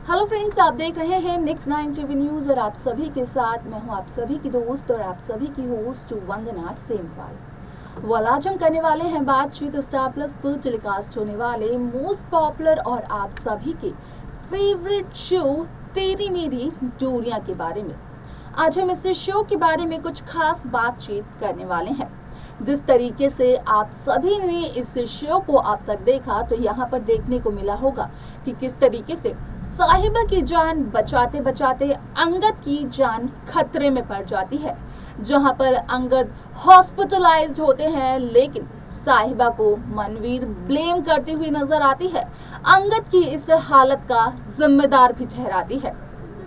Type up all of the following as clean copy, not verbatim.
Hello friends, आप देख रहे हैं नेक्स्ट 9 टीवी न्यूज़ और आप सभी के साथ मैं हूं आप सभी की दोस्त और आप सभी की होस्ट वंदना सेमवाल। आज हम करने वाले हैं बातचीत स्टार प्लस पर टेलीकास्ट होने वाले मोस्ट पॉपुलर और आप सभी के फेवरेट शो तेरी मेरी डोरियां के बारे में। आज हम इस शो के बारे में कुछ खास बातचीत करने वाले हैं। जिस तरीके से आप सभी ने इस शो को अब तक देखा तो यहाँ पर देखने को मिला होगा कि किस तरीके से साहिबा की जान बचाते बचाते अंगद की जान खतरे में पड़ जाती है। जहां पर अंगद हॉस्पिटलाइज्ड होते हैं लेकिन साहिबा को मनवीर ब्लेम करती हुई नजर आती है, अंगद की इस हालत का जिम्मेदार भी ठहराती है।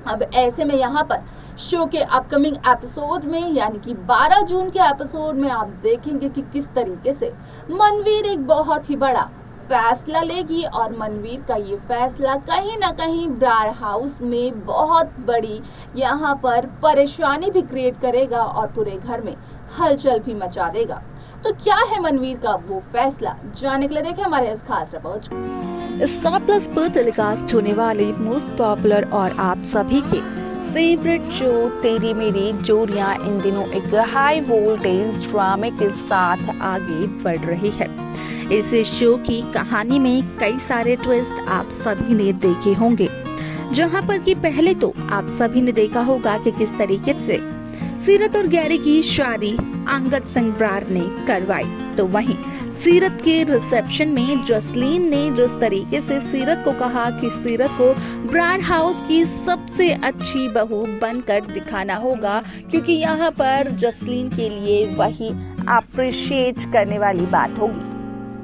अब ऐसे में यहाँ पर शो के अपकमिंग एपिसोड में यानी कि 12 जून के एपिसोड में आप देखेंगे कि किस तरीके से मनवीर एक बहुत ही बड़ा फैसला लेगी और मनवीर का ये फैसला कहीं ना कहीं ब्रार हाउस में बहुत बड़ी यहाँ पर परेशानी भी क्रिएट करेगा और पूरे घर में हलचल भी मचा देगा। तो क्या है मनवीर का वो फैसला, जानने के लिए देखें हमारे इस खास रिपोर्ट। स्टार प्लस पर टेलीकास्ट होने वाले मोस्ट पॉपुलर और आप सभी के फेवरेट शो तेरी मेरी जोड़ियां इन दिनों एक हाई वोल्टेज ड्रामे के साथ आगे बढ़ रही है। इस शो की कहानी में कई सारे ट्विस्ट आप सभी ने देखे होंगे, जहां पर कि पहले तो आप सभी ने देखा होगा कि किस तरीके से सीरत और गैरी की शादी अंगद सिंह ब्रार ने करवाई। तो वहीं सीरत के रिसेप्शन में जसलीन ने जिस तरीके से सीरत को कहा कि सीरत को ब्रार हाउस की सबसे अच्छी बहू बनकर दिखाना होगा, क्योंकि यहाँ पर जसलीन के लिए वही अप्रिशिएट करने वाली बात होगी।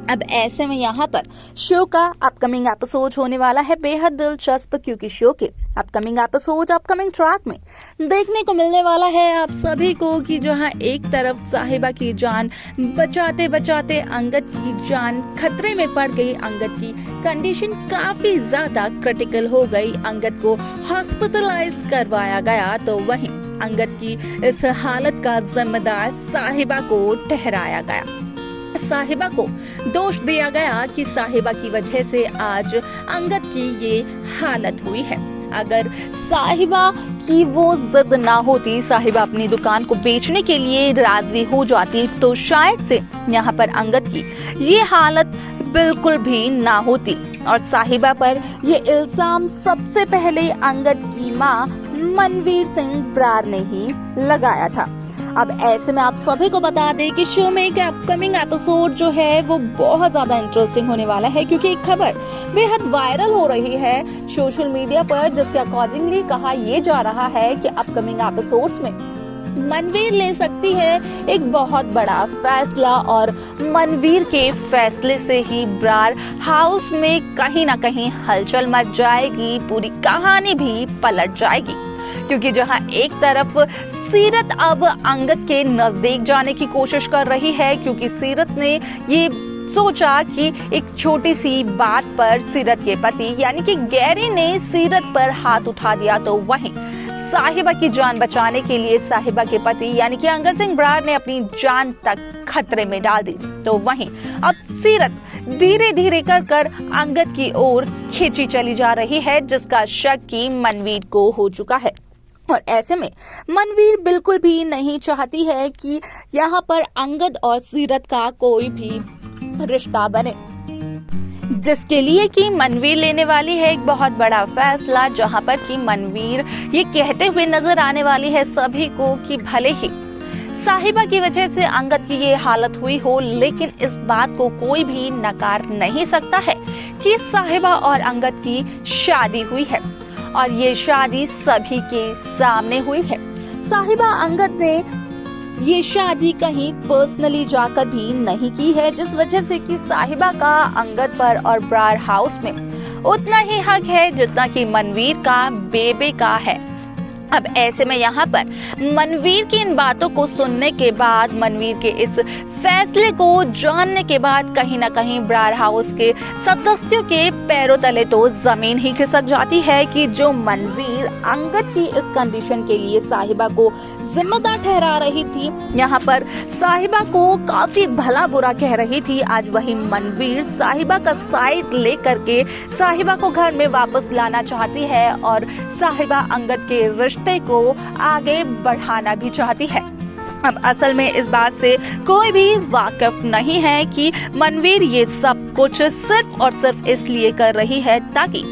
अब ऐसे में यहाँ पर शो का अपकमिंग एपिसोड होने वाला है बेहद दिलचस्प, क्योंकि शो के अपकमिंग एपिसोड अपकमिंग ट्रैक में देखने को मिलने वाला है आप सभी को कि जहाँ एक तरफ साहिबा की जान बचाते बचाते अंगद की जान खतरे में पड़ गई, अंगद की कंडीशन काफी ज्यादा क्रिटिकल हो गई, अंगद को हॉस्पिटलाइज करवाया गया। तो वहीं अंगद की इस हालत का जिम्मेदार साहिबा को ठहराया गया। साहिबा को दोष दिया गया कि साहिबा की वजह से आज अंगद की ये हालत हुई है। अगर साहिबा की वो जिद ना होती, साहिबा अपनी दुकान को बेचने के लिए राजी हो जाती, तो शायद से यहाँ पर अंगद की ये हालत बिल्कुल भी ना होती और साहिबा पर ये इल्जाम सबसे पहले अंगद की माँ मनवीर सिंह ब्रार ने ही लगाया था। अब ऐसे में आप सभी को बता दें कि शो में एक अपकमिंग एपिसोड जो है वो बहुत ज्यादा इंटरेस्टिंग होने वाला है, क्योंकि एक खबर बेहद वायरल हो रही है सोशल मीडिया पर, जिसके अकॉर्डिंगली कहा यह जा रहा है कि अपकमिंग एपिसोड्स में मनवीर ले सकती है एक बहुत बड़ा फैसला और मनवीर के फैसले से ही ब्रार हाउस में कहीं ना कहीं हलचल मच जाएगी, पूरी कहानी भी पलट जाएगी। क्योंकि जहां एक तरफ सीरत अब अंगद के नजदीक जाने की कोशिश कर रही है, क्योंकि सीरत ने ये सोचा कि एक छोटी सी बात पर सीरत के पति यानी कि गैरी ने सीरत पर हाथ उठा दिया, तो वहीं साहिबा की जान बचाने के लिए साहिबा के पति यानी कि अंगद सिंह ब्रार ने अपनी जान तक खतरे में डाल दी। तो वहीं अब सीरत धीरे धीरे कर अंगद की ओर खींची चली जा रही है, जिसका शक की मनवीर को हो चुका है। और ऐसे में मनवीर बिल्कुल भी नहीं चाहती है कि यहाँ पर अंगद और सीरत का कोई भी रिश्ता बने, जिसके लिए कि मनवीर लेने वाली है एक बहुत बड़ा फैसला, जहाँ पर कि मनवीर ये कहते हुए नजर आने वाली है सभी को कि भले ही साहिबा की वजह से अंगद की ये हालत हुई हो, लेकिन इस बात को कोई भी नकार नहीं सकता है कि साहिबा और अंगद की शादी हुई है और ये शादी सभी के सामने हुई है। साहिबा अंगद ने ये शादी कहीं पर्सनली जाकर भी नहीं की है, जिस वजह से कि साहिबा का अंगद पर और ब्रार हाउस में उतना ही हक है जितना कि मनवीर का बेबे का है। अब ऐसे में यहाँ पर मनवीर की इन बातों को सुनने के बाद, मनवीर के इस फैसले को जानने के बाद कहीं ना कहीं ब्रार हाउस के सदस्यों के पैरों तले तो जमीन ही खिसक जाती है कि जो मनवीर अंगद की इस कंडीशन के लिए साहिबा को जिम्मेदार ठहरा रही थी, यहाँ पर साहिबा को काफी भला बुरा कह रही थी, आज वही मनवीर साहिबा का साइड लेकर के साहिबा को घर में वापस लाना चाहती है और साहिबा अंगद के रिश्ते को आगे बढ़ाना भी चाहती है। अब असल में इस बात से कोई भी वाकिफ नहीं है कि मनवीर ये सब कुछ सिर्फ और सिर्फ इसलिए कर रही है ताकि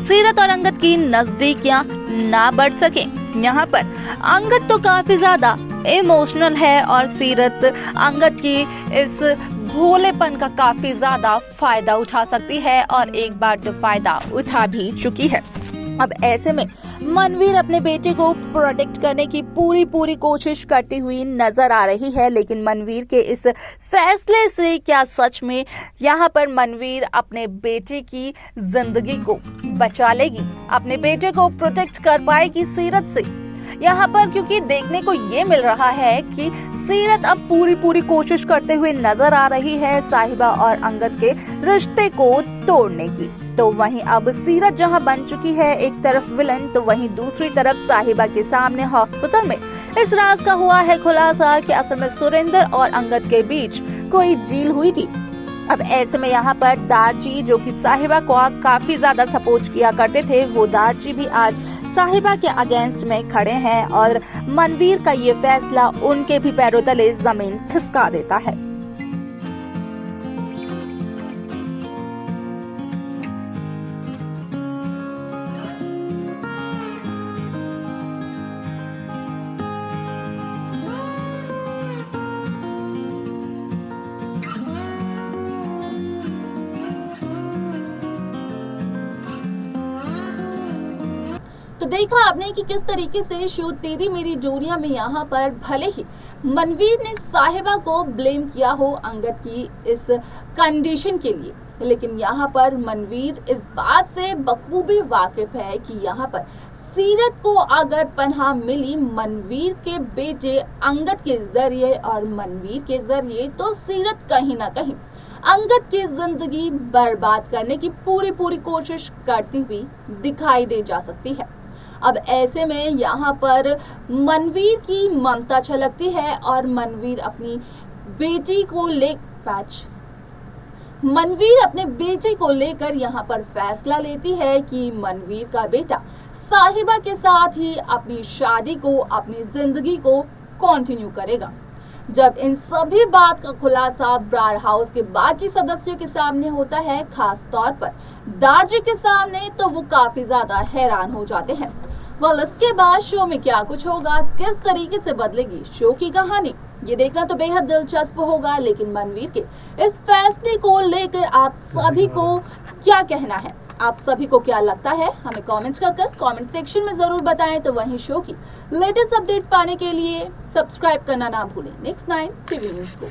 सीरत और अंगद की नजदीकियां ना बढ़ सके। यहाँ पर अंगद तो काफी ज्यादा इमोशनल है और सीरत अंगद की इस भोलेपन का काफी ज्यादा फायदा उठा सकती है और एक बार तो फायदा उठा भी चुकी है। अब ऐसे में मनवीर अपने बेटे को प्रोटेक्ट करने की पूरी कोशिश करती हुई नजर आ रही है, लेकिन मनवीर के इस फैसले से क्या सच में यहाँ पर मनवीर अपने बेटे की जिंदगी को बचा लेगी, अपने बेटे को प्रोटेक्ट कर पाएगी सीरत से? यहाँ पर क्योंकि देखने को ये मिल रहा है कि सीरत अब पूरी कोशिश करते हुए नजर आ रही है साहिबा और अंगद के रिश्ते को तोड़ने की। तो वहीं अब सीरत जहां बन चुकी है एक तरफ विलन, तो वहीं दूसरी तरफ साहिबा के सामने हॉस्पिटल में इस राज का हुआ है खुलासा कि असल में सुरेंद्र और अंगद के बीच कोई डील हुई थी। अब ऐसे में यहाँ पर दारजी, जो कि साहिबा को काफी ज्यादा सपोर्ट किया करते थे, वो दारजी भी आज साहिबा के अगेंस्ट में खड़े हैं और मनवीर का ये फैसला उनके भी पैरों तले जमीन खिसका देता है। तो देखा आपने कि किस तरीके से शो तेरी मेरी जोड़ियां में यहाँ पर भले ही मनवीर ने साहिबा को ब्लेम किया हो अंगद की इस कंडीशन के लिए, लेकिन यहाँ पर मनवीर इस बात से बखूबी वाकिफ है कि यहाँ पर सीरत को अगर पनाह मिली मनवीर के बेटे अंगद के जरिए और मनवीर के जरिए, तो सीरत कहीं ना कहीं अंगद की जिंदगी बर्बाद करने की पूरी कोशिश करती हुई दिखाई दे जा सकती है। अब ऐसे में यहाँ पर मनवीर की ममता छलकती है और मनवीर अपनी बेटी को मनवीर अपने बेटे को लेकर यहाँ पर फैसला लेती है कि मनवीर का बेटा साहिबा के साथ ही अपनी शादी को, अपनी जिंदगी को कंटिन्यू करेगा। जब इन सभी बात का खुलासा ब्रार हाउस के बाकी सदस्यों के सामने होता है, खास तौर पर दारजी के सामने, तो वो काफी ज्यादा हैरान हो जाते हैं। इसके बाद शो में क्या कुछ होगा, किस तरीके से बदलेगी शो की कहानी, ये देखना तो बेहद दिलचस्प होगा। लेकिन मनवीर के इस फैसले को लेकर आप सभी को क्या कहना है, आप सभी को क्या लगता है, हमें कमेंट्स कर कमेंट सेक्शन में जरूर बताएं। तो वहीं शो की लेटेस्ट अपडेट पाने के लिए सब्सक्राइब करना ना भूलें Next9 TV न्यूज़ को।